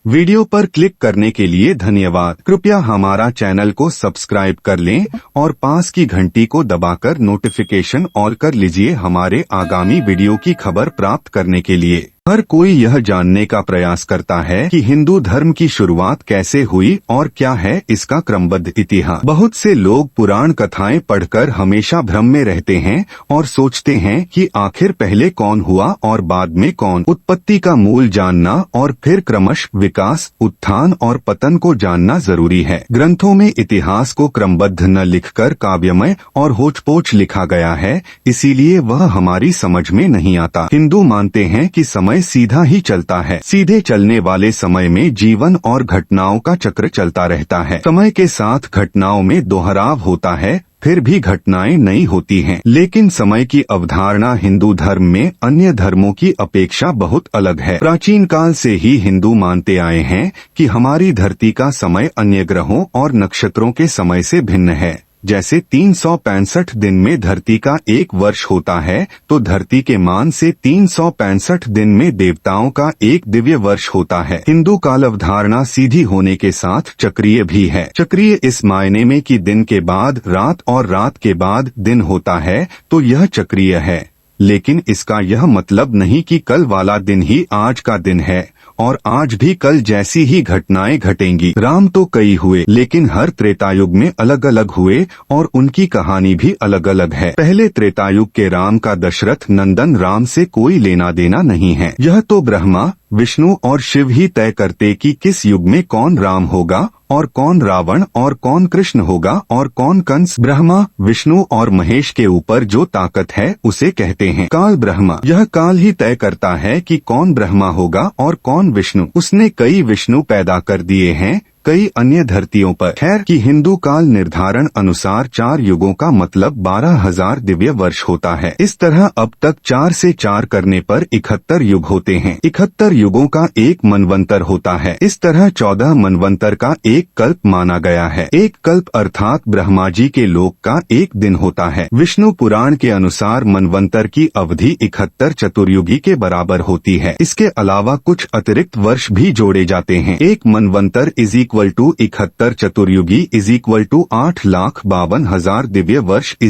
Video पर click करने के लिए धन्यवाद। कृपया हमारा चैनल को सब्सक्राइब कर लें और पास की घंटी को दबाकर नोटिफिकेशन ऑल कर लीजिए हमारे आगामी वीडियो की खबर प्राप्त करने के लिए। हर कोई यह जानने का प्रयास करता है कि हिंदू धर्म की शुरुआत कैसे हुई और क्या है इसका क्रमबद्ध इतिहास। बहुत से लोग पुराण कथाएं पढ़कर हमेशा भ्रम में रहते हैं और सोचते हैं कि आखिर पहले कौन हुआ और बाद में कौन। उत्पत्ति का मूल जानना और फिर क्रमश विकास, उत्थान और पतन को जानना जरूरी है। ग्रंथों में इतिहास को क्रमबद्ध न लिखकर काव्यमय और होचपोच लिखा गया है, इसीलिए वह हमारी समझ में नहीं आता। हिंदू मानते हैं कि समय सीधा ही चलता है। सीधे चलने वाले समय में जीवन और घटनाओं का चक्र चलता रहता है। समय के साथ घटनाओं में दोहराव होता है, फिर भी घटनाएं नई होती हैं। लेकिन समय की अवधारणा हिंदू धर्म में अन्य धर्मों की अपेक्षा बहुत अलग है। प्राचीन काल से ही हिंदू मानते आए हैं कि हमारी धरती का समय अन्य ग्रहों और नक्षत्रों के समय से भिन्न है। जैसे 365 दिन में धरती का एक वर्ष होता है, तो धरती के मान से 365 दिन में देवताओं का एक दिव्य वर्ष होता है। हिंदू काल अवधारणा सीधी होने के साथ चक्रीय भी है। चक्रीय इस मायने में कि दिन के बाद रात और रात के बाद दिन होता है, तो यह चक्रीय है। लेकिन इसका यह मतलब नहीं कि कल वाला दिन ही आज का दिन है और आज भी कल जैसी ही घटनाएं घटेंगी। राम तो कई हुए, लेकिन हर त्रेतायुग में अलग अलग हुए और उनकी कहानी भी अलग अलग है। पहले त्रेतायुग के राम का दशरथ नंदन राम से कोई लेना देना नहीं है। यह तो ब्रह्मा, विष्णु और शिव ही तय करते कि किस युग में कौन राम होगा और कौन रावण और कौन कृष्ण होगा और कौन कंस। ब्रह्मा, विष्णु और महेश के ऊपर जो ताकत है उसे कहते हैं काल ब्रह्मा। यह काल ही तय करता है कि कौन ब्रह्मा होगा और कौन विष्णु। उसने कई विष्णु पैदा कर दिए हैं कई अन्य धरतियों पर। खैर कि हिंदू काल निर्धारण अनुसार 4 युगों का मतलब 12,000 दिव्य वर्ष होता है। इस तरह अब तक 4 से 4 करने पर 71 युग होते हैं। 71 युगों का एक मनवंतर होता है। इस तरह 14 मनवंतर का एक कल्प माना गया है। एक कल्प अर्थात ब्रह्मा जी के लोक का एक दिन होता है। विष्णु पुराण के अनुसार मनवंतर की अवधि 71 चतुर्युगी के बराबर होती है। इसके अलावा कुछ अतिरिक्त वर्ष भी जोड़े जाते हैं। एक मनवंतर = 71 चतुर्युगी = 8,52,000 दिव्य वर्ष =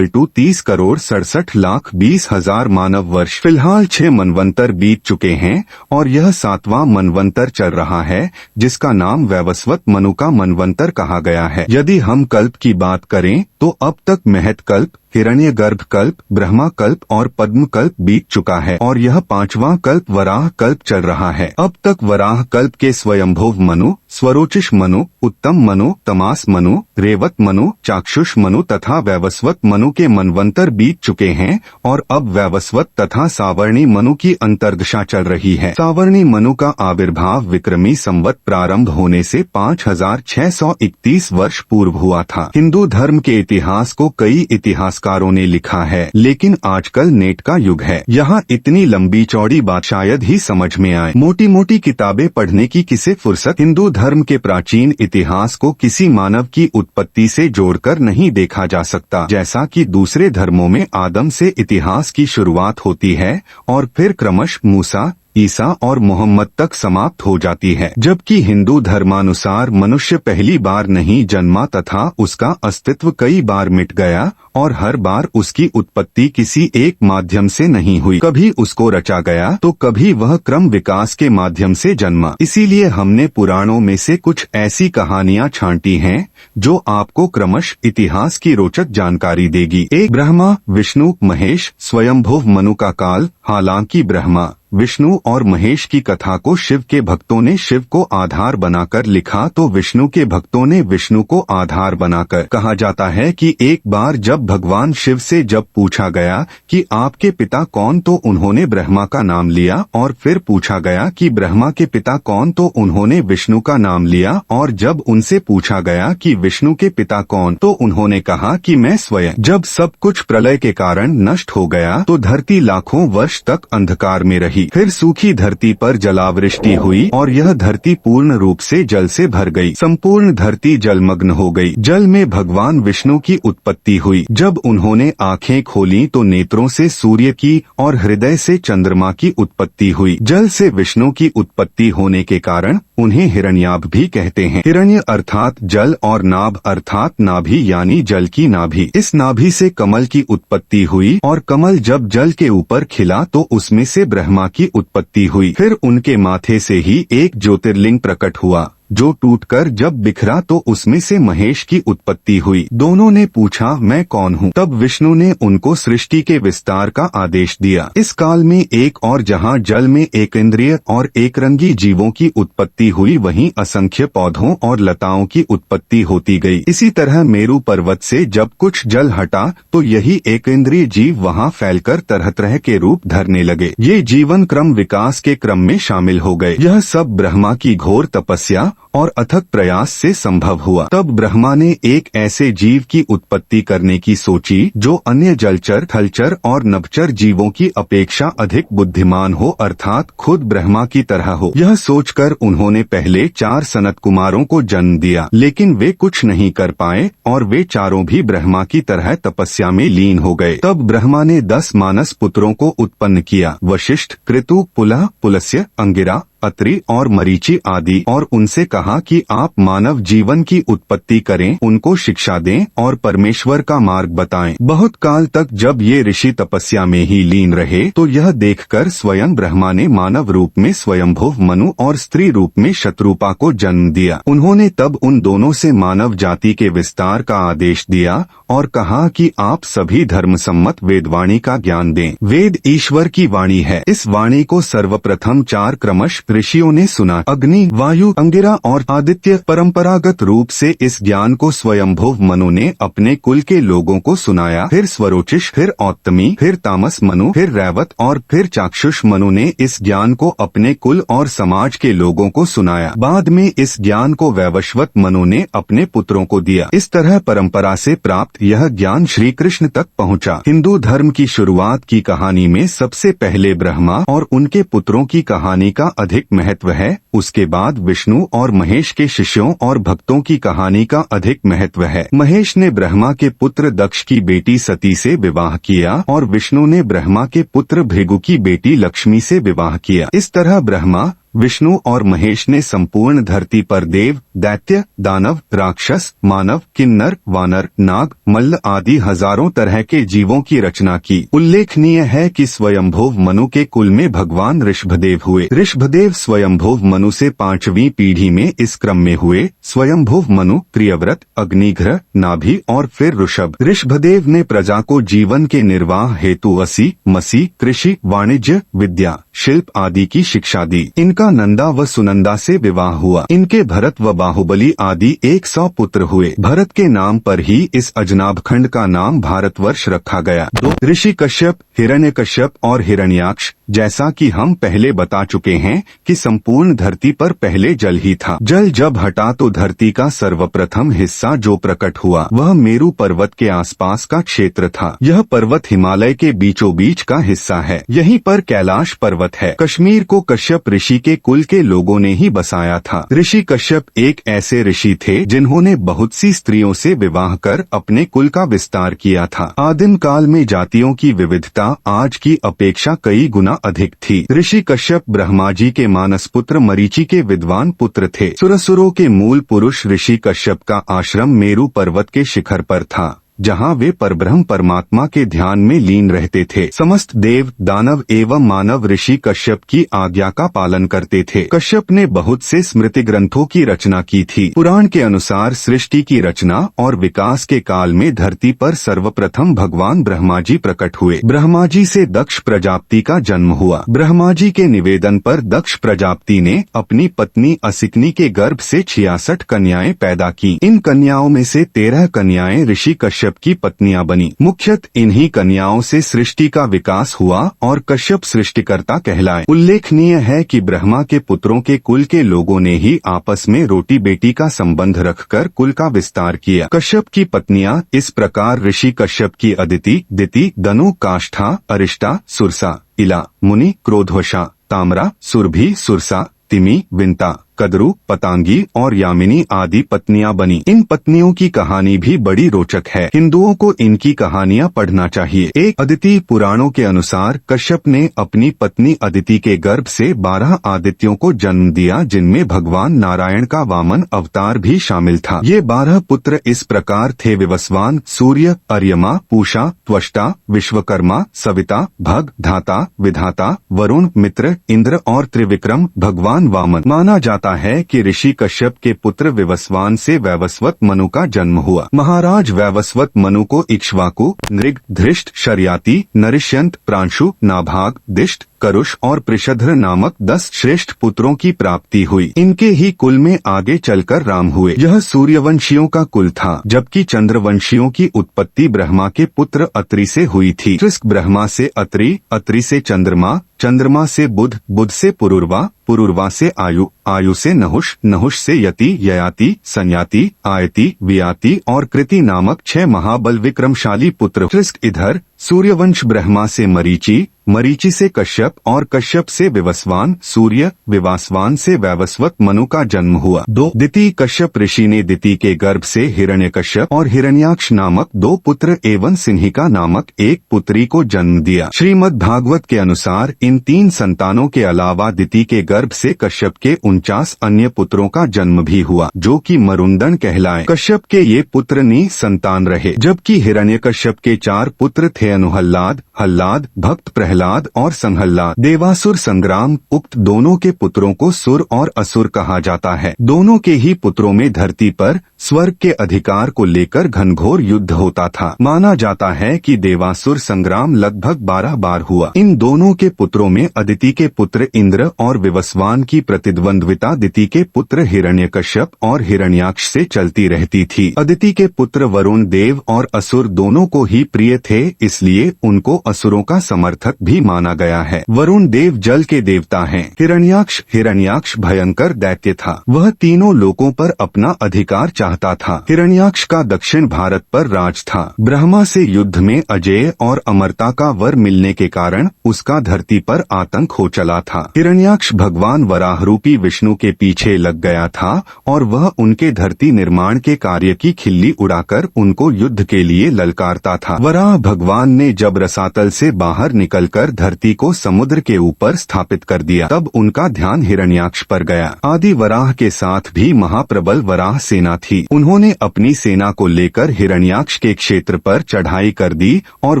30,67,20,000 मानव वर्ष। फिलहाल 6 मनवंतर बीत चुके हैं और यह 7वां मनवंतर चल रहा है, जिसका नाम वैवस्वत मनु का मनवंतर कहा गया है। यदि हम कल्प की बात करें तो अब तक महत कल्प, हिरण्यगर्भ कल्प, ब्रह्मा कल्प और पद्म कल्प बीत चुका है और यह 5वां कल्प वराह कल्प चल रहा है। अब तक वराह कल्प के स्वयंभुव मनु, स्वरोचिष मनु, उत्तम मनु, तमास मनु, रेवत मनु, चाक्षुष मनु तथा वैवस्वत मनु के मनवंतर बीत चुके हैं और अब वैवस्वत तथा सावर्णी मनु की अंतर्दशा चल रही है। सावर्णी मनु का आविर्भाव विक्रमी संवत प्रारंभ होने से 5,631 वर्ष पूर्व हुआ था। हिंदू धर्म के इतिहास को कई इतिहासकारों ने लिखा है, लेकिन आजकल नेट का युग है। यहाँ इतनी लंबी चौड़ी बात शायद ही समझ में आए। मोटी मोटी किताबें पढ़ने की किसे फुर्सत। हिंदू धर्म के प्राचीन इतिहास को किसी मानव की उत्पत्ति से जोड़कर नहीं देखा जा सकता। जैसा कि दूसरे धर्मों में आदम से इतिहास की शुरुआत होती है और फिर क्रमश मूसा, ईसा और मोहम्मद तक समाप्त हो जाती है, जबकि हिंदू धर्मानुसार मनुष्य पहली बार नहीं जन्मा तथा उसका अस्तित्व कई बार मिट गया और हर बार उसकी उत्पत्ति किसी एक माध्यम से नहीं हुई। कभी उसको रचा गया तो कभी वह क्रम विकास के माध्यम से जन्मा। इसीलिए हमने पुराणों में से कुछ ऐसी कहानियां छांटी हैं जो आपको क्रमश इतिहास की रोचक जानकारी देगी। 1. ब्रह्मा, विष्णु, महेश, स्वयंभुव मनु का काल। हालांकि ब्रह्मा, विष्णु और महेश की कथा को शिव के भक्तों ने शिव को आधार बनाकर लिखा तो विष्णु के भक्तों ने विष्णु को आधार बनाकर। कहा जाता है कि एक बार जब भगवान शिव से जब पूछा गया कि आपके पिता कौन, तो उन्होंने ब्रह्मा का नाम लिया और फिर पूछा गया कि ब्रह्मा के पिता कौन, तो उन्होंने विष्णु का नाम लिया और जब उनसे पूछा गया कि विष्णु के पिता कौन, तो उन्होंने कहा कि मैं स्वयं। जब सब कुछ प्रलय के कारण नष्ट हो गया तो धरती लाखों वर्ष तक अंधकार में रही। फिर सूखी धरती पर जलावृष्टि हुई और यह धरती पूर्ण रूप से जल से भर गई। संपूर्ण धरती जलमग्न हो गई। जल में भगवान विष्णु की उत्पत्ति हुई। जब उन्होंने आंखें खोली तो नेत्रों से सूर्य की और हृदय से चंद्रमा की उत्पत्ति हुई। जल से विष्णु की उत्पत्ति होने के कारण उन्हें हिरण्याभ भी कहते हैं। हिरण्य अर्थात जल और नाभ अर्थात नाभि यानी जल की नाभि। इस नाभि से कमल की उत्पत्ति हुई और कमल जब जल के ऊपर खिला तो उसमें से ब्रह्मा की उत्पत्ति हुई। फिर उनके माथे से ही एक ज्योतिर्लिंग प्रकट हुआ जो टूटकर जब बिखरा तो उसमें से महेश की उत्पत्ति हुई। दोनों ने पूछा मैं कौन हूँ? तब विष्णु ने उनको सृष्टि के विस्तार का आदेश दिया। इस काल में एक और जहाँ जल में एक इंद्रिय और एक रंगी जीवों की उत्पत्ति हुई वहीं असंख्य पौधों और लताओं की उत्पत्ति होती गई। इसी तरह मेरू पर्वत से जब कुछ जल हटा तो यही एक इंद्रिय जीव वहाँ फैलकर तरह तरह के रूप धरने लगे। ये जीवन क्रम विकास के क्रम में शामिल हो गए। यह सब ब्रह्मा की घोर तपस्या और अथक प्रयास से संभव हुआ। तब ब्रह्मा ने एक ऐसे जीव की उत्पत्ति करने की सोची जो अन्य जलचर, थलचर और नभचर जीवों की अपेक्षा अधिक बुद्धिमान हो अर्थात खुद ब्रह्मा की तरह हो। यह सोचकर उन्होंने पहले 4 सनत कुमारों को जन्म दिया, लेकिन वे कुछ नहीं कर पाए और वे चारों भी ब्रह्मा की तरह तपस्या में लीन हो गए। तब ब्रह्मा ने 10 मानस पुत्रों को उत्पन्न किया, वशिष्ठ, कृतु, पुलह, पुलस्त्य, अंगिरा, अत्रि और मरीचि आदि, और उनसे कहा कि आप मानव जीवन की उत्पत्ति करें, उनको शिक्षा दें और परमेश्वर का मार्ग बताएं। बहुत काल तक जब ये ऋषि तपस्या में ही लीन रहे तो यह देखकर स्वयं ब्रह्मा ने मानव रूप में स्वयंभुव मनु और स्त्री रूप में शत्रुपा को जन्म दिया। उन्होंने तब उन दोनों से मानव जाति के विस्तार का आदेश दिया और कहा कि आप सभी धर्मसम्मत वेदवाणी का ज्ञान दें। वेद ईश्वर की वाणी है। इस वाणी को सर्वप्रथम 4 क्रमश ऋषियों ने सुना। अग्नि, वायु, अंगिरा और आदित्य। परंपरागत रूप से इस ज्ञान को स्वयंभुव मनु ने अपने कुल के लोगों को सुनाया, फिर स्वरोचिष, फिर औत्तमी, फिर तामस मनु, फिर रैवत और फिर चाक्षुष मनु ने इस ज्ञान को अपने कुल और समाज के लोगों को सुनाया। बाद में इस ज्ञान को वैवस्वत मनु ने अपने पुत्रों को दिया। इस तरह परंपरा से प्राप्त यह ज्ञान श्री कृष्ण तक पहुंचा। हिंदू धर्म की शुरुआत की कहानी में सबसे पहले ब्रह्मा और उनके पुत्रों की कहानी का अधिक महत्व है। उसके बाद विष्णु और महेश के शिष्यों और भक्तों की कहानी का अधिक महत्व है। महेश ने ब्रह्मा के पुत्र दक्ष की बेटी सती से विवाह किया और विष्णु ने ब्रह्मा के पुत्र भृगु की बेटी लक्ष्मी से विवाह किया। इस तरह ब्रह्मा, विष्णु और महेश ने संपूर्ण धरती पर देव, दैत्य, दानव, राक्षस, मानव, किन्नर, वानर, नाग, मल्ल आदि हजारों तरह के जीवों की रचना की। उल्लेखनीय है कि स्वयंभुव मनु के कुल में भगवान ऋषभदेव हुए। ऋषभदेव स्वयंभुव मनु से 5वीं पीढ़ी में इस क्रम में हुए। स्वयंभुव मनु, प्रियव्रत, अग्निघ्र, नाभि और फिर ऋषभ। ऋषभदेव ने प्रजा को जीवन के निर्वाह हेतु असी, मसी, कृषि, वाणिज्य, विद्या, शिल्प आदि की शिक्षा दी। इनका नंदा व सुनंदा से विवाह हुआ। इनके भरत व बाहुबली आदि 100 पुत्र हुए। भरत के नाम पर ही इस अजनाभ खंड का नाम भारतवर्ष रखा गया। 2 ऋषि कश्यप, हिरण्यकश्यप और हिरण्याक्ष। जैसा कि हम पहले बता चुके हैं कि संपूर्ण धरती पर पहले जल ही था। जल जब हटा तो धरती का सर्वप्रथम हिस्सा जो प्रकट हुआ वह मेरू पर्वत के आसपास का क्षेत्र था। यह पर्वत हिमालय के बीचों बीच का हिस्सा है। यहीं पर कैलाश पर्वत है। कश्मीर को कश्यप ऋषि के कुल के लोगों ने ही बसाया था। ऋषि कश्यप एक ऐसे ऋषि थे जिन्होंने बहुत सी स्त्रियों से विवाह कर अपने कुल का विस्तार किया था। आदिम काल में जातियों की विविधता आज की अपेक्षा कई गुना अधिक थी। ऋषि कश्यप ब्रह्मा जी के मानस पुत्र मरीचि के विद्वान पुत्र थे। सुरसुरों के मूल पुरुष ऋषि कश्यप का आश्रम मेरू पर्वत के शिखर पर था, जहाँ वे परब्रह्म परमात्मा के ध्यान में लीन रहते थे। समस्त देव, दानव एवं मानव ऋषि कश्यप की आज्ञा का पालन करते थे। कश्यप ने बहुत से स्मृति ग्रंथों की रचना की थी। पुराण के अनुसार सृष्टि की रचना और विकास के काल में धरती पर सर्वप्रथम भगवान ब्रह्मा जी प्रकट हुए। ब्रह्मा जी से दक्ष प्रजापति का जन्म हुआ। ब्रह्मा जी के निवेदन पर दक्ष प्रजापति ने अपनी पत्नी असिकनी के गर्भ से 66 कन्याएं पैदा की। इन कन्याओं में से 13 कन्याएं ऋषि कश्यप की पत्नियां बनी। मुख्यतः इन्हीं कन्याओं से सृष्टि का विकास हुआ और कश्यप सृष्टिकर्ता कहलाए। उल्लेखनीय है कि ब्रह्मा के पुत्रों के कुल के लोगों ने ही आपस में रोटी बेटी का संबंध रखकर कुल का विस्तार किया। कश्यप की पत्नियां इस प्रकार ऋषि कश्यप की अदिति, दिति, दनु, काष्ठा, अरिष्टा, सुरसा, इला, मुनि, क्रोधवशा, ताम्रा, सुरभि, सुरसा, तिमि, विंता, कदरू, पतांगी और यामिनी आदि पत्नियां बनी। इन पत्नियों की कहानी भी बड़ी रोचक है। हिंदुओं को इनकी कहानियां पढ़ना चाहिए। एक अदिति पुराणों के अनुसार कश्यप ने अपनी पत्नी अदिति के गर्भ से 12 आदित्यों को जन्म दिया, जिनमें भगवान नारायण का वामन अवतार भी शामिल था। ये 12 पुत्र इस प्रकार थे: विवस्वान, सूर्य, अर्यमा, पूषा, त्वष्टा, विश्वकर्मा, सविता, भग, धाता, विधाता, वरुण, मित्र, इंद्र और त्रिविक्रम। भगवान वामन माना जाता है कि ऋषि कश्यप के पुत्र विवस्वान से वैवस्वत मनु का जन्म हुआ। महाराज वैवस्वत मनु को इक्ष्वाकु, नृग, धृष्ट, शर्याति, नरिष्यंत, प्रांशु, नाभाग, दिष्ट, करुष और पृषध्र नामक 10 श्रेष्ठ पुत्रों की प्राप्ति हुई। इनके ही कुल में आगे चलकर राम हुए। यह सूर्यवंशियों का कुल था, जबकि चंद्रवंशियों की उत्पत्ति ब्रह्मा के पुत्र अत्रि से हुई थी। त्रिस्क ब्रह्मा से अत्रि, अत्रि से चंद्रमा, चंद्रमा से बुध, बुध से पुरुरवा, पुरुरवा से आयु, आयु से नहुष, नहुष से यति, ययाति, संयाति, आयति, वियाति और कृति नामक 6 महाबल विक्रमशाली पुत्र। त्रिस्क इधर सूर्यवंश ब्रह्मा से मरीचि, मरीचि से कश्यप और कश्यप से विवस्वान, सूर्य, विवासवान से वैवस्वत मनु का जन्म हुआ। 2 दिति कश्यप ऋषि ने दिति के गर्भ से हिरण्यकश्यप और हिरण्याक्ष नामक 2 पुत्र एवं सिन्हिका नामक 1 पुत्री को जन्म दिया। श्रीमद् भागवत के अनुसार इन 3 संतानों के अलावा दिति के गर्भ से कश्यप के 49 अन्य पुत्रों का जन्म भी हुआ, जो कि मरुंदन कहलाए। कश्यप के ये पुत्र निसंतान रहे, जबकि हिरण्यकश्यप के 4 पुत्र थे: अनुहल्लाद, हल्लाद, भक्त प्रहलाद और संहल्लाद। देवासुर संग्राम उक्त दोनों के पुत्रों को सुर और असुर कहा जाता है। दोनों के ही पुत्रों में धरती पर स्वर्ग के अधिकार को लेकर घनघोर युद्ध होता था। माना जाता है कि देवासुर संग्राम लगभग 12 बार हुआ। इन दोनों के पुत्रों में अदिति के पुत्र इंद्र और विवस्वान की प्रतिद्वंद्विता दिति के पुत्र हिरण्यकश्यप और हिरण्याक्ष से चलती रहती थी। अदिति के पुत्र वरुण देव और असुर दोनों को ही प्रिय थे, इसलिए उनको असुरों का समर्थक भी माना गया है। वरुण देव जल के देवता हैं। हिरण्याक्ष भयंकर दैत्य था। वह तीनों लोकों पर अपना अधिकार चाहता था। हिरण्याक्ष का दक्षिण भारत पर राज था। ब्रह्मा से युद्ध में अजेय और अमरता का वर मिलने के कारण उसका धरती पर आतंक हो चला था। हिरण्याक्ष भगवान वराह रूपी विष्णु के पीछे लग गया था और वह उनके धरती निर्माण के कार्य की खिल्ली उड़ाकर उनको युद्ध के लिए ललकारता था। वराह भगवान ने जब रसातल से बाहर निकलकर धरती को समुद्र के ऊपर स्थापित कर दिया, तब उनका ध्यान हिरण्याक्ष पर गया। आदि वराह के साथ भी महाप्रबल वराह सेना थी। उन्होंने अपनी सेना को लेकर हिरण्याक्ष के क्षेत्र पर चढ़ाई कर दी और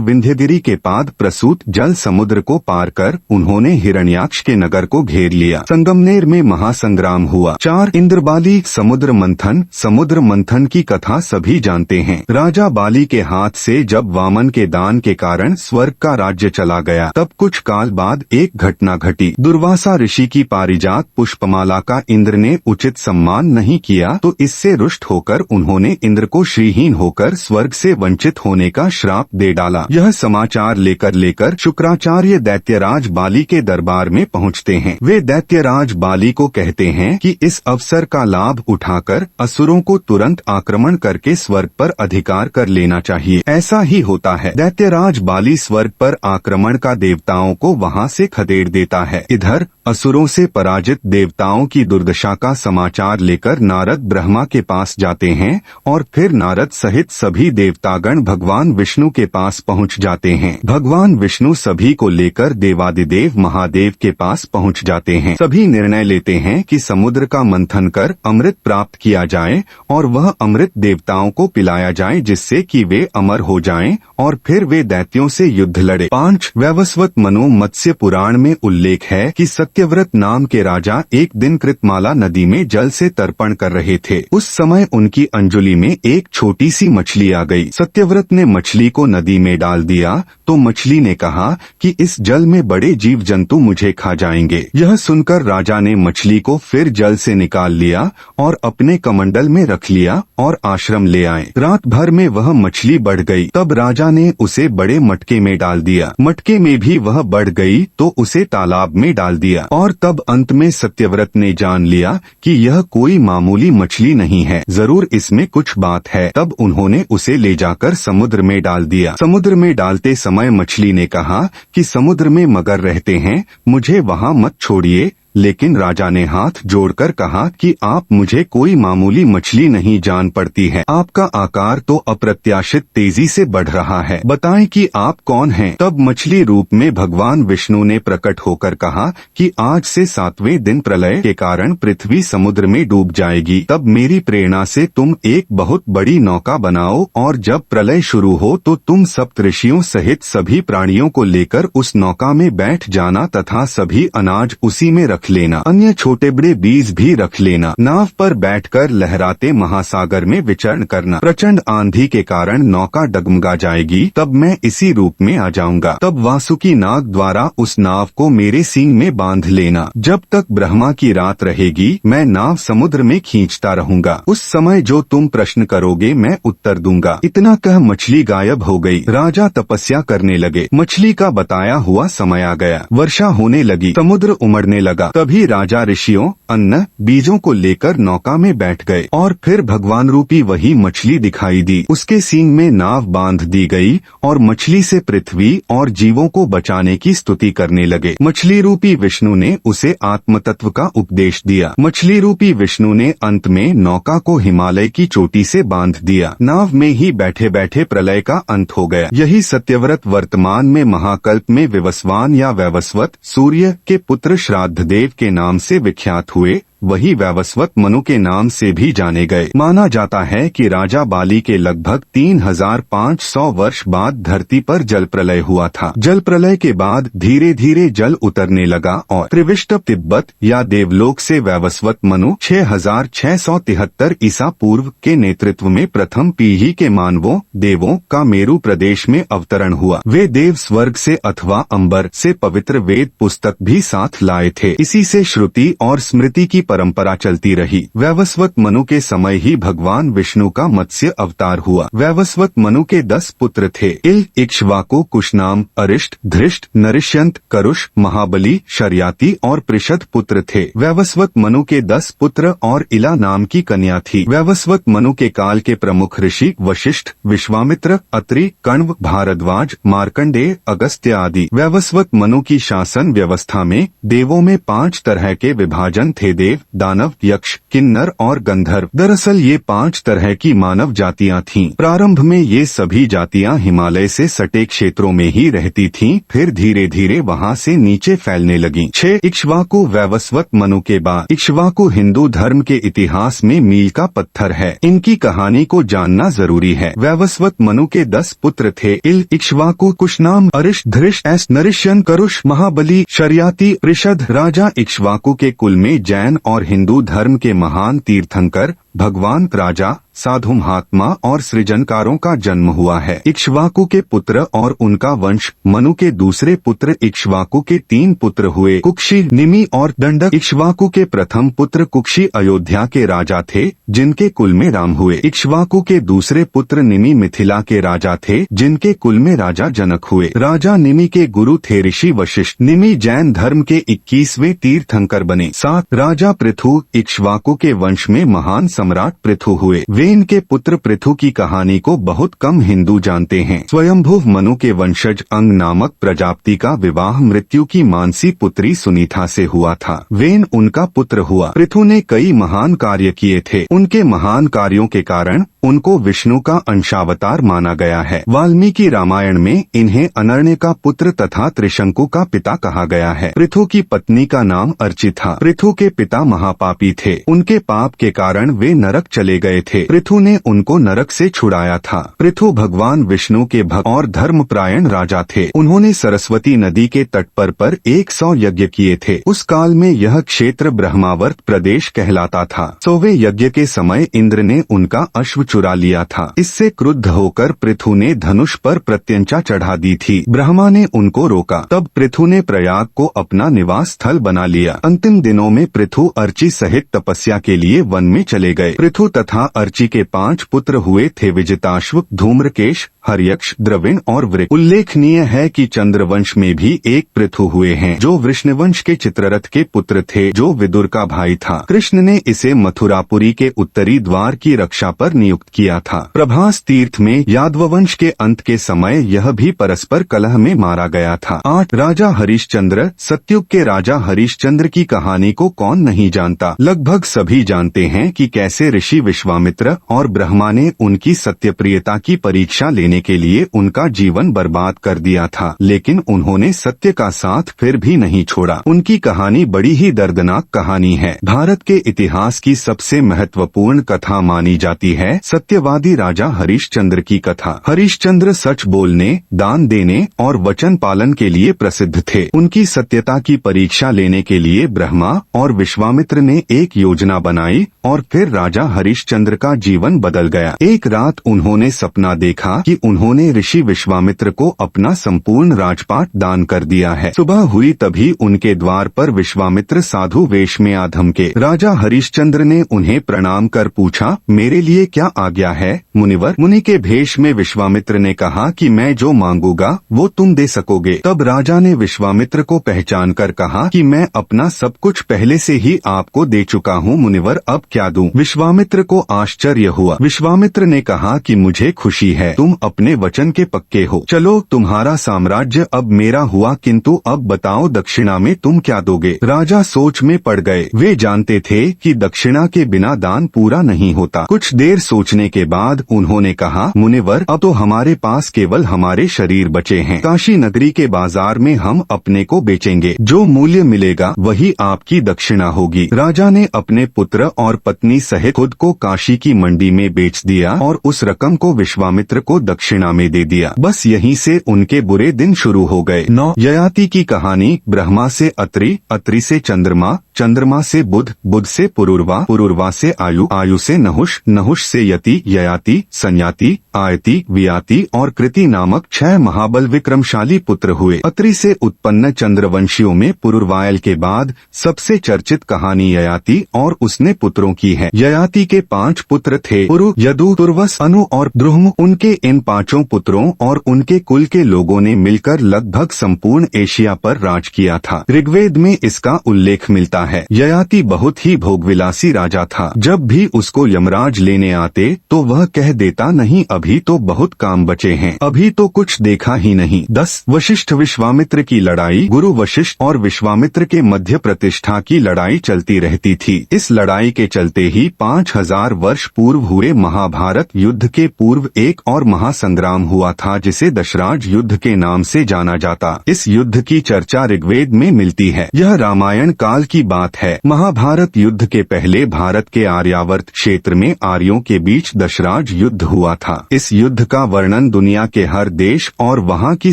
विंध्यगिरि के पाद प्रसूत जल समुद्र को पार कर उन्होंने हिरण्याक्ष के नगर को घेर लिया। संगमनेर में महासंग्राम हुआ। 4 इंद्रबाली समुद्र मंथन की कथा सभी जानते हैं। राजा बाली के हाथ से जब वामन के दान के कारण स्वर्ग का राज्य चला गया, तब कुछ काल बाद एक घटना घटी। दुर्वासा ऋषि की पारिजात पुष्पमाला का इंद्र ने उचित सम्मान नहीं किया, तो इससे रुष्ट होकर उन्होंने इंद्र को श्रीहीन होकर स्वर्ग से वंचित होने का श्राप दे डाला। यह समाचार लेकर शुक्राचार्य दैत्यराज बाली के दरबार में पहुँचते हैं। वे दैत्यराज बाली को कहते हैं कि इस अवसर का लाभ उठाकर असुरों को तुरंत आक्रमण करके स्वर्ग पर अधिकार कर लेना चाहिए। ऐसा ही होता है। दैत्यराज बाली स्वर्ग पर आक्रमण का देवताओं को वहां से खदेड़ देता है। इधर असुरों से पराजित देवताओं की दुर्दशा का समाचार लेकर नारद ब्रह्मा के पास जाते हैं और फिर नारद सहित सभी देवतागण भगवान विष्णु के पास पहुंच जाते हैं। भगवान विष्णु सभी को लेकर देवादिदेव महादेव के पास पहुंच जाते हैं। सभी निर्णय लेते हैं कि समुद्र का मंथन कर अमृत प्राप्त किया जाए और वह अमृत देवताओं को पिलाया जाए, जिससे कि वे अमर हो जाएं और फिर वे दैत्यों से युद्ध लड़े। 5 वैवस्वत मनु मत्स्य पुराण में उल्लेख है कि सत्यव्रत नाम के राजा एक दिन कृतमाला नदी में जल से तर्पण कर रहे थे। उस समय उनकी अंजुली में एक छोटी सी मछली आ गई। सत्यव्रत ने मछली को नदी में डाल दिया तो मछली ने कहा कि इस जल में बड़े जीव जंतु मुझे खा जाएंगे। यह सुनकर राजा ने मछली को फिर जल से निकाल लिया और अपने कमंडल में रख लिया और आश्रम ले आए। रात भर में वह मछली बढ़ गई। तब राजा ने उसे बड़े मटके में डाल दिया। मटके में भी वह बढ़ गई तो उसे तालाब में डाल दिया और तब अंत में सत्यव्रत ने जान लिया कि यह कोई मामूली मछली नहीं है, जरूर इसमें कुछ बात है। तब उन्होंने उसे ले जाकर समुद्र में डाल दिया। समुद्र में डालते समय मछली ने कहा कि समुद्र में मगर रहते हैं, मुझे वहाँ मत छोड़िए, लेकिन राजा ने हाथ जोड़कर कहा कि आप मुझे कोई मामूली मछली नहीं जान पड़ती है। आपका आकार तो अप्रत्याशित तेजी से बढ़ रहा है। बताएं कि आप कौन हैं? तब मछली रूप में भगवान विष्णु ने प्रकट होकर कहा कि आज से 7वें दिन प्रलय के कारण पृथ्वी समुद्र में डूब जाएगी। तब मेरी प्रेरणा से तुम एक बहुत बड़ी नौका बनाओ और जब प्रलय शुरू हो तो तुम सप्तऋषियों सहित सभी प्राणियों को लेकर उस नौका में बैठ जाना तथा सभी अनाज उसी में रख लेना। अन्य छोटे बड़े बीज भी रख लेना। नाव पर बैठकर लहराते महासागर में विचरण करना। प्रचंड आंधी के कारण नौका डगमगा जाएगी, तब मैं इसी रूप में आ जाऊंगा। तब वासुकी नाग द्वारा उस नाव को मेरे सींग में बांध लेना। जब तक ब्रह्मा की रात रहेगी मैं नाव समुद्र में खींचता रहूंगा। उस समय जो तुम प्रश्न करोगे मैं उत्तर दूंगा। इतना कह मछली गायब हो गई। राजा तपस्या करने लगे। मछली का बताया हुआ समय आ गया। वर्षा होने लगी, समुद्र उमड़ने लगा। तभी राजा ऋषियों अन्न बीजों को लेकर नौका में बैठ गए और फिर भगवान रूपी वही मछली दिखाई दी। उसके सींग में नाव बांध दी गई और मछली से पृथ्वी और जीवों को बचाने की स्तुति करने लगे। मछली रूपी विष्णु ने उसे आत्म तत्व का उपदेश दिया। मछली रूपी विष्णु ने अंत में नौका को हिमालय की चोटी से बांध दिया। नाव में ही बैठे बैठे प्रलय का अंत हो गया। यही सत्यव्रत वर्तमान में महाकल्प में विवस्वान या वैवस्वत सूर्य के पुत्र श्राद्धदेव के नाम से विख्यात हुए। वही वैवस्वत मनु के नाम से भी जाने गए। माना जाता है कि राजा बाली के लगभग 3500 वर्ष बाद धरती पर जल प्रलय हुआ था। जल प्रलय के बाद धीरे धीरे जल उतरने लगा और त्रिविष्ट तिब्बत या देवलोक से वैवस्वत मनु 6673 ईसा पूर्व के नेतृत्व में प्रथम पीढ़ी के मानवों देवों का मेरु प्रदेश में अवतरण हुआ। वे देव स्वर्ग से अथवा अंबर से पवित्र वेद पुस्तक भी साथ लाए थे। इसी से श्रुति और स्मृति की परंपरा चलती रही। वैवस्वत मनु के समय ही भगवान विष्णु का मत्स्य अवतार हुआ। वैवस्वत मनु के 10 पुत्र थे। इल, इक्ष्वाकु, कुशनाम, अरिष्ट, धृष्ट, नरिष्यंत, करुष, महाबली, शर्याति और पृषद पुत्र थे। वैवस्वत मनु के 10 पुत्र और इला नाम की कन्या थी। वैवस्वत मनु के काल के प्रमुख ऋषि वशिष्ठ, विश्वामित्र, अत्रि, कण्व, भारद्वाज, मार्कंडेय, अगस्त्य आदि। वैवस्वत मनु की शासन व्यवस्था में देवों में 5 तरह के विभाजन थे। देव, दानव, यक्ष, किन्नर और गंधर्व। दरअसल ये 5 तरह की मानव जातियां थीं। प्रारंभ में ये सभी जातियां हिमालय से सटे क्षेत्रों में ही रहती थीं, फिर धीरे धीरे वहां से नीचे फैलने लगीं। 6 इक्ष्वाकु वैवस्वत मनु के बाद। इक्ष्वाकु हिंदू धर्म के इतिहास में मील का पत्थर है। इनकी कहानी को जानना जरूरी है। वैवस्वत मनु के 10 पुत्र थे। इल, इक्ष्वाकु, कुशनाम, अरिष्ट, धृष्ट, नरिष्यन, करुष, महाबली, शर्याति, पृषद। राजा इक्ष्वाकु के कुल में जैन और हिंदू धर्म के महान तीर्थंकर भगवान राजा साधु महात्मा और सृजनकारों का जन्म हुआ है। इक्ष्वाकु के पुत्र और उनका वंश। मनु के दूसरे पुत्र इक्ष्वाकु के 3 पुत्र हुए, कुक्षी, निमि और दंडक। इक्ष्वाकु के प्रथम पुत्र कुक्षी अयोध्या के राजा थे, जिनके कुल में राम हुए। इक्ष्वाकु के दूसरे पुत्र निमि मिथिला के राजा थे, जिनके कुल में राजा जनक हुए। राजा निमि के गुरु थे ऋषि वशिष्ठ। निमि जैन धर्म के 21वें तीर्थंकर बने। 7 राजा पृथु इक्ष्वाकु के वंश में महान सम्राट पृथु हुए। वे इनके पुत्र पृथु की कहानी को बहुत कम हिंदू जानते हैं। स्वयंभुव मनु के वंशज अंग नामक प्रजापति का विवाह मृत्यु की मानसी पुत्री सुनीता से हुआ था। वेन उनका पुत्र हुआ। पृथु ने कई महान कार्य किए थे। उनके महान कार्यों के कारण उनको विष्णु का अंशावतार माना गया है। वाल्मीकि रामायण में इन्हें अनर्ण्य का पुत्र तथा त्रिशंकु का पिता कहा गया है। पृथु की पत्नी का नाम अर्ची था। पृथु के पिता महापापी थे। उनके पाप के कारण वे नरक चले गए थे। पृथु ने उनको नरक से छुड़ाया था। पृथु भगवान विष्णु के भक्त और धर्मपरायण राजा थे। उन्होंने सरस्वती नदी के तट पर 100 यज्ञ किए थे। उस काल में यह क्षेत्र ब्रह्मावर्त प्रदेश कहलाता था। 100वें यज्ञ के समय इंद्र ने उनका अश्व चुरा लिया था। इससे क्रुद्ध होकर पृथु ने धनुष पर प्रत्यंचा चढ़ा दी थी। ब्रह्मा ने उनको रोका। तब पृथु ने प्रयाग को अपना निवास स्थल बना लिया। अंतिम दिनों में पृथु अर्ची सहित तपस्या के लिए वन में चले गए। पृथु तथा अर्ची के 5 पुत्र हुए थे, विजिताश्व, धूम्रकेश, हर्यक्ष, द्रविण और वृक। उल्लेखनीय है कि चंद्रवंश में भी एक पृथु हुए हैं, जो वृष्णवंश के चित्ररथ के पुत्र थे, जो विदुर का भाई था। कृष्ण ने इसे मथुरापुरी के उत्तरी द्वार की रक्षा पर नियुक्त नियुक्त किया था। प्रभास तीर्थ में यादववंश के अंत के समय यह भी परस्पर कलह में मारा गया था। 8 राजा हरिश्चंद्र। सतयुग के राजा हरिश्चंद्र की कहानी को कौन नहीं जानता। लगभग सभी जानते हैं कि कैसे ऋषि विश्वामित्र और ब्रह्मा ने उनकी सत्यप्रियता की परीक्षा लेने के लिए उनका जीवन बर्बाद कर दिया था, लेकिन उन्होंने सत्य का साथ फिर भी नहीं छोड़ा। उनकी कहानी बड़ी ही दर्दनाक कहानी है। भारत के इतिहास की सबसे महत्वपूर्ण कथा मानी जाती है सत्यवादी राजा हरिश्चंद्र की कथा। हरिश्चंद्र सच बोलने, दान देने और वचन पालन के लिए प्रसिद्ध थे। उनकी सत्यता की परीक्षा लेने के लिए ब्रह्मा और विश्वामित्र ने एक योजना बनाई और फिर राजा हरिश्चंद्र का जीवन बदल गया। एक रात उन्होंने सपना देखा कि उन्होंने ऋषि विश्वामित्र को अपना संपूर्ण राजपाट दान कर दिया है। सुबह हुई तभी उनके द्वार पर विश्वामित्र साधु वेश में आ धमके। राजा हरिश्चंद्र ने उन्हें प्रणाम कर पूछा, मेरे लिए क्या आज्ञा है मुनिवर। मुनि के भेष में विश्वामित्र ने कहा कि मैं जो मांगूंगा वो तुम दे सकोगे। तब राजा ने विश्वामित्र को पहचान कर कहा कि मैं अपना सब कुछ पहले से ही आपको दे चुका हूँ मुनिवर, अब क्या दूं। विश्वामित्र को आश्चर्य हुआ। विश्वामित्र ने कहा कि मुझे खुशी है, तुम अपने वचन के पक्के हो। चलो, तुम्हारा साम्राज्य अब मेरा हुआ, किंतु अब बताओ दक्षिणा में तुम क्या दोगे। राजा सोच में पड़ गए। वे जानते थे कि दक्षिणा के बिना दान पूरा नहीं होता। कुछ देर सोचने के बाद उन्होंने कहा, मुनिवर, अब तो हमारे पास केवल हमारे शरीर बचे हैं। काशी नगरी के बाजार में हम अपने को बेचेंगे। जो मूल्य मिलेगा वही आपकी दक्षिणा होगी। राजा ने अपने पुत्र और पत्नी सहित खुद को काशी की मंडी में बेच दिया और उस रकम को विश्वामित्र को दक्षिणा में दे दिया। बस यहीं से उनके बुरे दिन शुरू हो गए। 9 ययाति की कहानी। ब्रह्मा से अत्रि, अत्रि से चंद्रमा, चंद्रमा से बुध, बुध से पुरुरवा, पुरुरवा से आयु, आयु से नहुष, नहुष से यति, ययाति, संयाति, आयति, वियाति और कृति नामक 6 महाबल विक्रमशाली पुत्र हुए। अत्रि से उत्पन्न चंद्रवंशियों में पुरुरवायल के बाद सबसे चर्चित कहानी ययाति और उसने पुत्रों की है। ययाति के 5 पुत्र थे, पुरु, यदु, तुर्वस, अनु और द्रुह्म। उनके इन 5 पुत्रों और उनके कुल के लोगों ने मिलकर लगभग संपूर्ण एशिया पर राज किया था। ऋग्वेद में इसका उल्लेख मिलता है। ययाति बहुत ही भोगविलासी राजा था। जब भी उसको यमराज लेने आते तो वह कह देता, नहीं अभी तो बहुत काम बचे हैं, अभी तो कुछ देखा ही नहीं। 10 वशिष्ठ विश्वामित्र की लड़ाई। गुरु वशिष्ठ और विश्वामित्र के मध्य प्रतिष्ठा की लड़ाई चलती रहती थी। इस लड़ाई के चलते ही 5000 वर्ष पूर्व हुए महाभारत युद्ध के पूर्व एक और महासंग्राम हुआ था, जिसे दशराज युद्ध के नाम से जाना जाता। इस युद्ध की चर्चा ऋग्वेद में मिलती है। यह रामायण काल की बात है। महाभारत युद्ध के पहले भारत के आर्यावर्त क्षेत्र में आर्यों के बीच दशराज युद्ध हुआ था। इस युद्ध का वर्णन दुनिया के हर देश और वहाँ की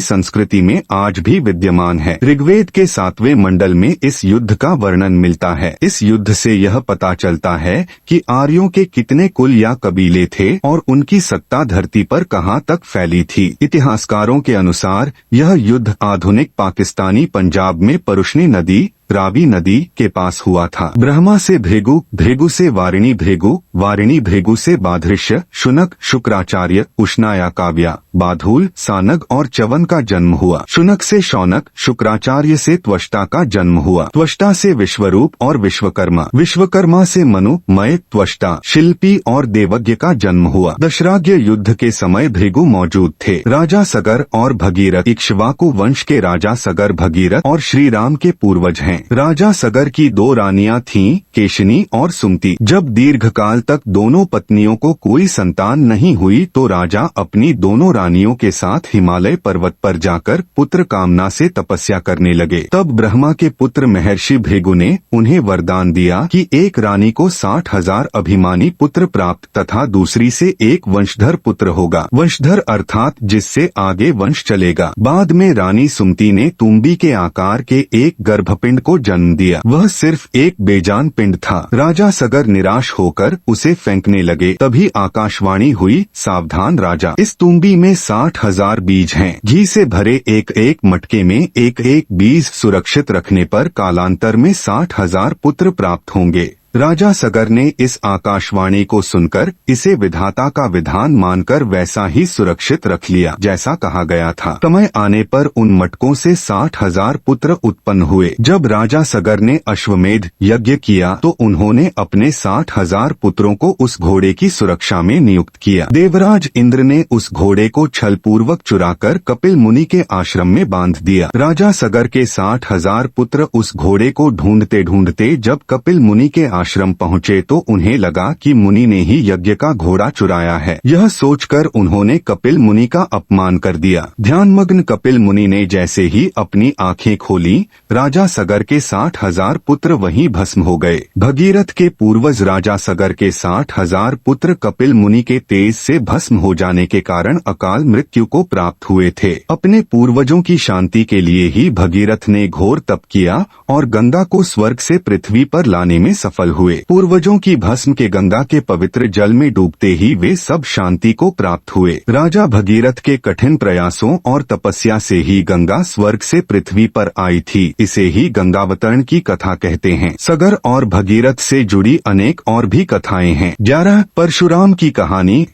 संस्कृति में आज भी विद्यमान है। ऋग्वेद के 7वें मंडल में इस युद्ध का वर्णन मिलता है। इस युद्ध से यह पता चलता है कि आर्यों के कितने कुल या कबीले थे और उनकी सत्ता धरती पर कहाँ तक फैली थी। इतिहासकारों के अनुसार यह युद्ध आधुनिक पाकिस्तानी पंजाब में परुष्णी नदी, रावी नदी के पास हुआ था। ब्रह्मा से भृगु, भृगु से वारिणी भृगु, वारिणी भृगु से बाधृश्य, शुनक, शुक्राचार्य, उष्णाया काव्या, बाधूल, सानग और च्यवन का जन्म हुआ। शुनक से शौनक, शुक्राचार्य से त्वष्टा का जन्म हुआ। त्वष्टा से विश्वरूप और विश्वकर्मा, विश्वकर्मा से मनु, मय, त्वष्टा, शिल्पी और देवज्ञ का जन्म हुआ। दशराज्य युद्ध के समय भृगु मौजूद थे। राजा सगर और भगीरथ इक्ष्वाकु वंश के राजा सगर, भगीरथ और श्री राम के पूर्वज हैं। राजा सगर की 2 रानियां थीं, केशिनी और सुमति। जब दीर्घकाल तक दोनों पत्नियों को कोई संतान नहीं हुई तो राजा अपनी दोनों रानियों के साथ हिमालय पर्वत पर जाकर पुत्र कामना से तपस्या करने लगे। तब ब्रह्मा के पुत्र महर्षि भृगु ने उन्हें वरदान दिया कि एक रानी को 60,000 अभिमानी पुत्र प्राप्त तथा दूसरी से एक वंशधर पुत्र होगा। वंशधर अर्थात जिससे आगे वंश चलेगा। बाद में रानी सुमति ने तुम्बी के आकार के एक गर्भपिंड को जन्म दिया। वह सिर्फ एक बेजान पिंड था। राजा सगर निराश होकर उसे फेंकने लगे। तभी आकाशवाणी हुई, सावधान राजा, इस तुम्बी में 60,000 बीज हैं। घी से भरे एक एक मटके में एक एक बीज सुरक्षित रखने पर कालांतर में 60,000 पुत्र प्राप्त होंगे। राजा सगर ने इस आकाशवाणी को सुनकर इसे विधाता का विधान मानकर वैसा ही सुरक्षित रख लिया जैसा कहा गया था। समय आने पर उन मटकों से 60,000 पुत्र उत्पन्न हुए। जब राजा सगर ने अश्वमेध यज्ञ किया तो उन्होंने अपने 60,000 पुत्रों को उस घोड़े की सुरक्षा में नियुक्त किया। देवराज इंद्र ने उस घोड़े को छलपूर्वक चुराकर कपिल मुनि के आश्रम में बांध दिया। राजा सगर के 60,000 पुत्र उस घोड़े को ढूंढते ढूंढते जब कपिल मुनि के आश्रम पहुँचे तो उन्हें लगा कि मुनि ने ही यज्ञ का घोड़ा चुराया है। यह सोचकर उन्होंने कपिल मुनि का अपमान कर दिया। ध्यानमग्न कपिल मुनि ने जैसे ही अपनी आंखें खोली, राजा सगर के 60,000 पुत्र वहीं भस्म हो गए। भगीरथ के पूर्वज राजा सगर के 60,000 पुत्र कपिल मुनि के तेज से भस्म हो जाने के कारण अकाल मृत्यु को प्राप्त हुए थे। अपने पूर्वजों की शांति के लिए ही भगीरथ ने घोर तप किया और गंगा को स्वर्ग से पृथ्वी पर लाने में सफल हुए। पूर्वजों की भस्म के गंगा के पवित्र जल में डूबते ही वे सब शांति को प्राप्त हुए। राजा भगीरथ के कठिन प्रयासों और तपस्या से ही गंगा स्वर्ग से पृथ्वी पर आई थी। इसे ही गंगावतरण की कथा कहते हैं। सगर और भगीरथ से जुड़ी अनेक और भी कथाएं हैं। 11 परशुराम की कहानी।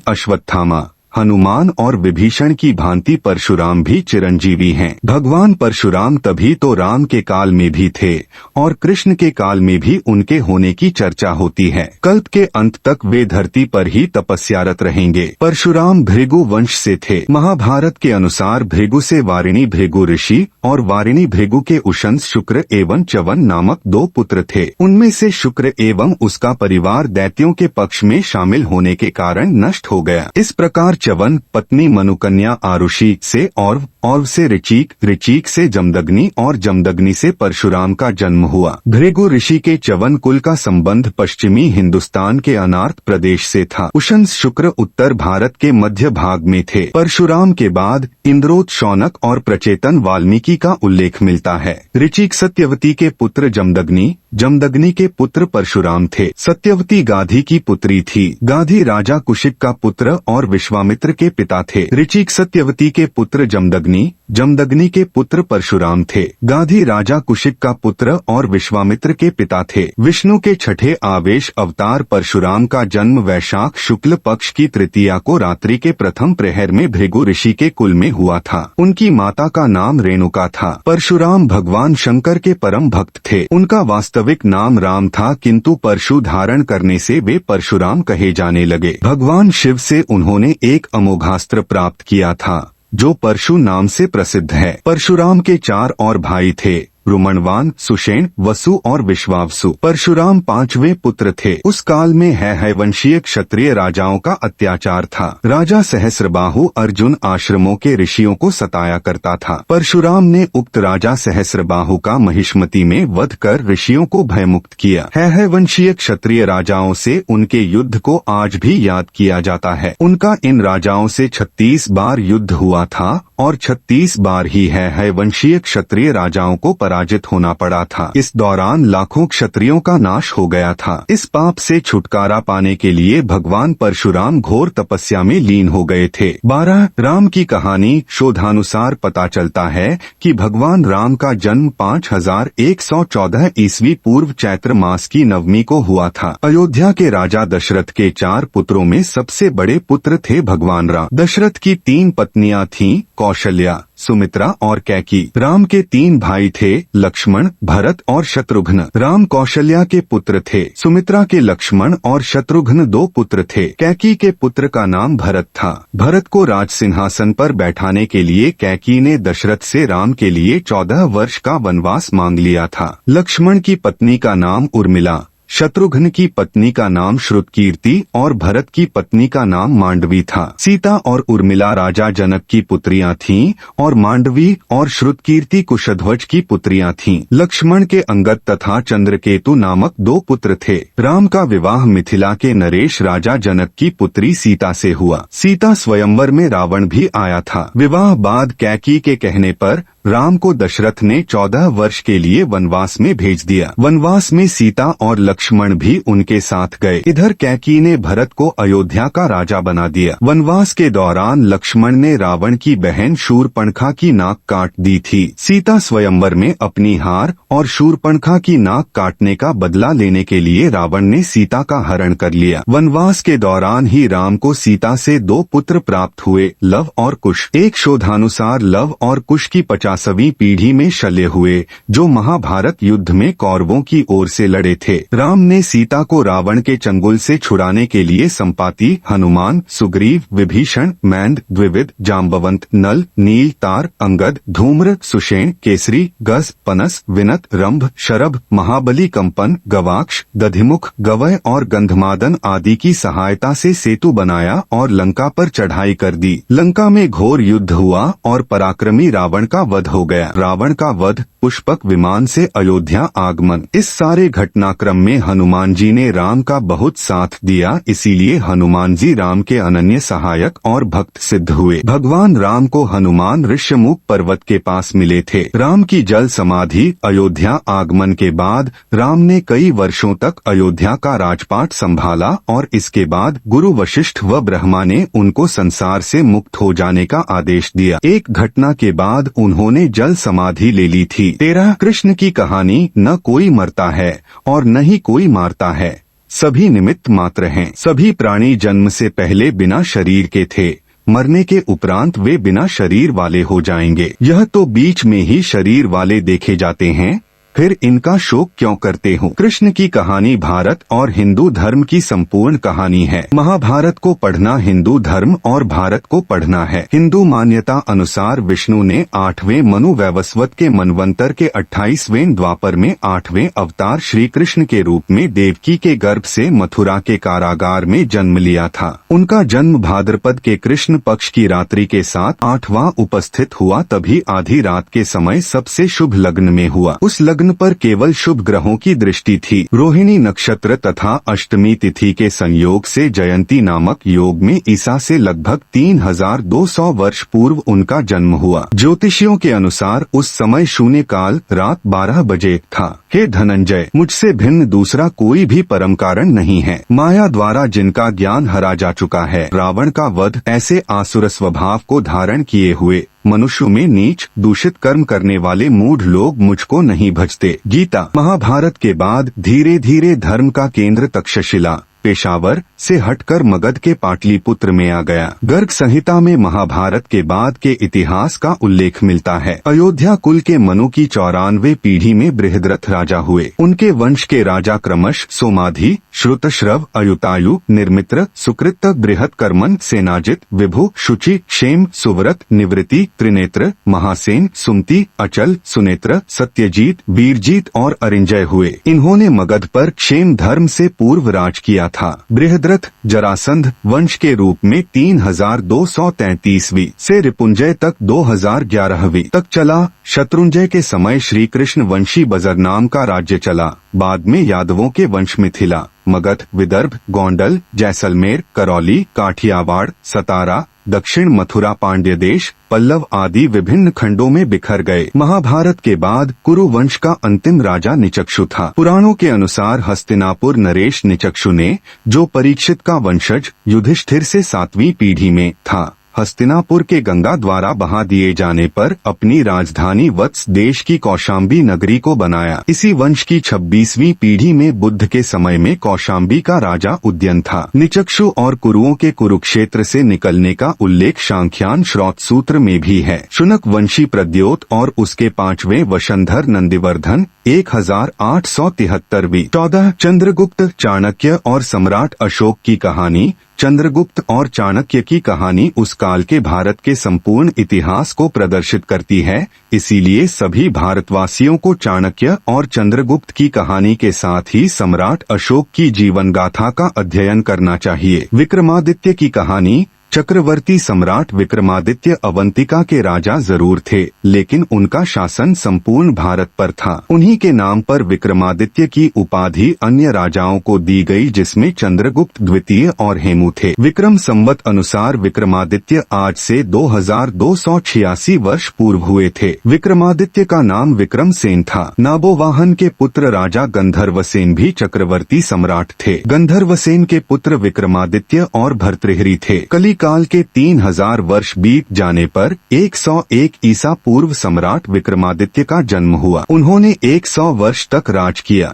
अश्वत्थामा, हनुमान और विभीषण की भांति परशुराम भी चिरंजीवी हैं। भगवान परशुराम तभी तो राम के काल में भी थे और कृष्ण के काल में भी उनके होने की चर्चा होती है। कल्प के अंत तक वे धरती पर ही तपस्यारत रहेंगे। परशुराम भृगु वंश से थे। महाभारत के अनुसार भृगु से वारिणी भृगु ऋषि और वारिणी भृगु के उशंस शुक्र एवं च्यवन नामक 2 पुत्र थे। उनमें से शुक्र एवं उसका परिवार दैत्यों के पक्ष में शामिल होने के कारण नष्ट हो गया। इस प्रकार च्यवन पत्नी मनुकन्या आरुषि से और से ऋचिक से जमदग्नि और जमदग्नि से परशुराम का जन्म हुआ। भृगु ऋषि के च्यवन कुल का संबंध पश्चिमी हिंदुस्तान के अनार्त प्रदेश से था। उशंस शुक्र उत्तर भारत के मध्य भाग में थे। परशुराम के बाद इंद्रोत शौनक और प्रचेतन वाल्मीकि का उल्लेख मिलता है। ऋचिक सत्यवती के पुत्र जमदग्नि के पुत्र परशुराम थे। सत्यवती गाधी की पुत्री थी। गाधी राजा कुशिक का पुत्र और विश्वामित्र के पिता थे। ऋचिक सत्यवती के पुत्र जमदग्नि के पुत्र परशुराम थे। गाधी राजा कुशिक का पुत्र और विश्वामित्र के पिता थे। विष्णु के छठे आवेश अवतार परशुराम का जन्म वैशाख शुक्ल पक्ष की तृतीया को रात्रि के प्रथम प्रहर में भृगु ऋषि के कुल में हुआ था। उनकी माता का नाम रेणुका था। परशुराम भगवान शंकर के परम भक्त थे। उनका वास्तविक नाम राम था, किंतु परशु धारण करने से वे परशुराम कहे जाने लगे। भगवान शिव से उन्होंने एक अमोघास्त्र प्राप्त किया था जो परशु नाम से प्रसिद्ध है। परशुराम के 4 और भाई थे, रुमणवान, सुषेण, वसु और विश्वावसु। परशुराम 5वें पुत्र थे। उस काल में हैहयवंशीय क्षत्रिय राजाओं का अत्याचार था। राजा सहस्रबाहु अर्जुन आश्रमों के ऋषियों को सताया करता था। परशुराम ने उक्त राजा सहस्रबाहु का महिष्मति में वध कर ऋषियों को भयमुक्त किया। हैहयवंशीय क्षत्रिय राजाओं से उनके युद्ध को आज भी याद किया जाता है। उनका इन राजाओं से 36 बार युद्ध हुआ था और 36 बार ही हैहयवंशीय क्षत्रिय राजाओं को पराजित होना पड़ा था। इस दौरान लाखों क्षत्रियों का नाश हो गया था। इस पाप से छुटकारा पाने के लिए भगवान परशुराम घोर तपस्या में लीन हो गए थे। 12 राम की कहानी। शोधानुसार पता चलता है कि भगवान राम का जन्म 5114 ईस्वी पूर्व चैत्र मास की नवमी को हुआ था। अयोध्या के राजा दशरथ के 4 पुत्रों में सबसे बड़े पुत्र थे भगवान राम। दशरथ की 3 पत्नियां थीं, कौशल्या, सुमित्रा और कैकी। राम के 3 भाई थे, लक्ष्मण, भरत और शत्रुघ्न। राम कौशल्या के पुत्र थे। सुमित्रा के लक्ष्मण और शत्रुघ्न 2 पुत्र थे। कैकी के पुत्र का नाम भरत था। भरत को राज सिंहासन पर बैठाने के लिए कैकी ने दशरथ से राम के लिए 14 वर्ष का वनवास मांग लिया था। लक्ष्मण की पत्नी का नाम उर्मिला, शत्रुघ्न की पत्नी का नाम श्रुतकीर्ति और भरत की पत्नी का नाम मांडवी था। सीता और उर्मिला राजा जनक की पुत्रियां थीं और मांडवी और श्रुतकीर्ति कुशध्वज की पुत्रियां थीं। लक्ष्मण के अंगद तथा चंद्रकेतु नामक 2 पुत्र थे। राम का विवाह मिथिला के नरेश राजा जनक की पुत्री सीता से हुआ। सीता स्वयंवर में रावण भी आया था। विवाह बाद कैकी के कहने पर राम को दशरथ ने 14 वर्ष के लिए वनवास में भेज दिया। वनवास में सीता और लक्ष्मण भी उनके साथ गए। इधर कैकेयी ने भरत को अयोध्या का राजा बना दिया। वनवास के दौरान लक्ष्मण ने रावण की बहन शूर्पणखा की नाक काट दी थी। सीता स्वयंवर में अपनी हार और शूर्पणखा की नाक काटने का बदला लेने के लिए रावण ने सीता का हरण कर लिया। वनवास के दौरान ही राम को सीता से 2 पुत्र प्राप्त हुए, लव और कुश। एक शोधानुसार लव और कुश की 50वीं पीढ़ी में शल्य हुए, जो महाभारत युद्ध में कौरवों की ओर से लड़े थे। राम ने सीता को रावण के चंगुल से छुड़ाने के लिए संपाति, हनुमान, सुग्रीव, विभीषण, मैंद, द्विविद, जाम्बवंत, नल, नील, तार, अंगद, धूम्र, सुषेण, केसरी, गज, पनस, विनत, रंभ, शरभ, महाबली, कंपन, गवाक्ष, दधिमुख, गवय और गंधमादन आदि की सहायता से सेतु बनाया और लंका पर चढ़ाई कर दी। लंका में घोर युद्ध हुआ और पराक्रमी रावण का वध हो गया। रावण का वध, पुष्पक विमान से अयोध्या आगमन, इस सारे घटनाक्रम में हनुमान जी ने राम का बहुत साथ दिया, इसीलिए हनुमान जी राम के अनन्य सहायक और भक्त सिद्ध हुए। भगवान राम को हनुमान ऋष्यमुख पर्वत के पास मिले थे। राम की जल समाधि अयोध्या आगमन के बाद राम ने कई वर्षों तक अयोध्या का राजपाट संभाला और इसके बाद गुरु वशिष्ठ व ब्रह्मा ने उनको संसार से मुक्त हो जाने का आदेश दिया। एक घटना के बाद उन्होंने जल समाधि ले ली थी। 13 कृष्ण की कहानी। न कोई मरता है और न ही कोई मारता है, सभी निमित्त मात्र हैं। सभी प्राणी जन्म से पहले बिना शरीर के थे, मरने के उपरांत वे बिना शरीर वाले हो जाएंगे। यह तो बीच में ही शरीर वाले देखे जाते हैं, फिर इनका शोक क्यों करते हो। कृष्ण की कहानी भारत और हिंदू धर्म की संपूर्ण कहानी है। महाभारत को पढ़ना हिंदू धर्म और भारत को पढ़ना है। हिंदू मान्यता अनुसार विष्णु ने 8वें मनु वैवस्वत के मनवंतर के 28वें द्वापर में 8वें अवतार श्री कृष्ण के रूप में देवकी के गर्भ से मथुरा के कारागार में जन्म लिया था। उनका जन्म भाद्रपद के कृष्ण पक्ष की रात्रि के साथ 8वां उपस्थित हुआ, तभी आधी रात के समय सबसे शुभ लग्न में हुआ। उस लग्न पर केवल शुभ ग्रहों की दृष्टि थी। रोहिणी नक्षत्र तथा अष्टमी तिथि के संयोग से जयंती नामक योग में ईसा से लगभग 3200 वर्ष पूर्व उनका जन्म हुआ। ज्योतिषियों के अनुसार उस समय शून्य काल रात 12 बजे था। हे धनंजय, मुझसे भिन्न दूसरा कोई भी परम कारण नहीं है। माया द्वारा जिनका ज्ञान हरा जा चुका है। रावण का वध ऐसे आसुर स्वभाव को धारण किए हुए मनुष्यों में नीच दूषित कर्म करने वाले मूढ़ लोग मुझको नहीं भजते। गीता। महाभारत के बाद धीरे धीरे धर्म का केंद्र तक्षशिला पेशावर से हटकर मगध के पाटलिपुत्र में आ गया। गर्ग संहिता में महाभारत के बाद के इतिहास का उल्लेख मिलता है। अयोध्या कुल के मनु की 94 पीढ़ी में बृहद्रथ राजा हुए। उनके वंश के राजा क्रमश सोमाधि, श्रुतश्रव, अयुतायु, निर्मित्र, सुकृत, बृहत्कर्मन, सेनाजित, विभु, शुचि, क्षेम, सुव्रत, निवृत्ति, त्रिनेत्र, महासेन, सुमति, अचल, सुनेत्र, सत्यजीत, वीरजीत और अरिंजय हुए। इन्होंने मगध पर क्षेम धर्म से पूर्व राज किया था। बृहद्रथ जरासंध वंश के रूप में 3233वीं से रिपुंजय तक 2011वीं तक चला। शत्रुंजय के समय श्री कृष्ण वंशी बजर नाम का राज्य चला। बाद में यादवों के वंश मिथिला, मगध, विदर्भ, गोंडल, जैसलमेर, करौली, काठियावाड़, सतारा, दक्षिण मथुरा, पांड्य देश, पल्लव आदि विभिन्न खंडों में बिखर गए। महाभारत के बाद कुरु वंश का अंतिम राजा निचक्षु था। पुराणों के अनुसार हस्तिनापुर नरेश निचक्षु ने, जो परीक्षित का वंशज युधिष्ठिर से 7वीं पीढ़ी में था, हस्तिनापुर के गंगा द्वारा बहा दिए जाने पर अपनी राजधानी वत्स देश की कौशाम्बी नगरी को बनाया। इसी वंश की 26वीं पीढ़ी में बुद्ध के समय में कौशाम्बी का राजा उद्यन था। निचक्षु और कुरुओं के कुरुक्षेत्र से निकलने का उल्लेख सांख्यान श्रौत सूत्र में भी है। शुनक वंशी प्रद्योत और उसके 5वें वशंधर नंदिवर्धन 1873वीं। 14 चंद्रगुप्त, चाणक्य और सम्राट अशोक की कहानी। चंद्रगुप्त और चाणक्य की कहानी उस काल के भारत के संपूर्ण इतिहास को प्रदर्शित करती है, इसीलिए सभी भारतवासियों को चाणक्य और चंद्रगुप्त की कहानी के साथ ही सम्राट अशोक की जीवन गाथा का अध्ययन करना चाहिए। विक्रमादित्य की कहानी। चक्रवर्ती सम्राट विक्रमादित्य अवंतिका के राजा जरूर थे, लेकिन उनका शासन संपूर्ण भारत पर था। उन्हीं के नाम पर विक्रमादित्य की उपाधि अन्य राजाओं को दी गई, जिसमें चंद्रगुप्त द्वितीय और हेमू थे। विक्रम संवत अनुसार विक्रमादित्य आज से 2286 वर्ष पूर्व हुए थे। विक्रमादित्य का नाम विक्रम सेन था। नाबोवाहन के पुत्र राजा गंधर्वसेन भी चक्रवर्ती सम्राट थे। गंधर्वसेन के पुत्र विक्रमादित्य और भर्तृहरि थे। कली काल के 3000 वर्ष बीत जाने पर 101 ईसा पूर्व सम्राट विक्रमादित्य का जन्म हुआ। उन्होंने 100 वर्ष तक राज किया।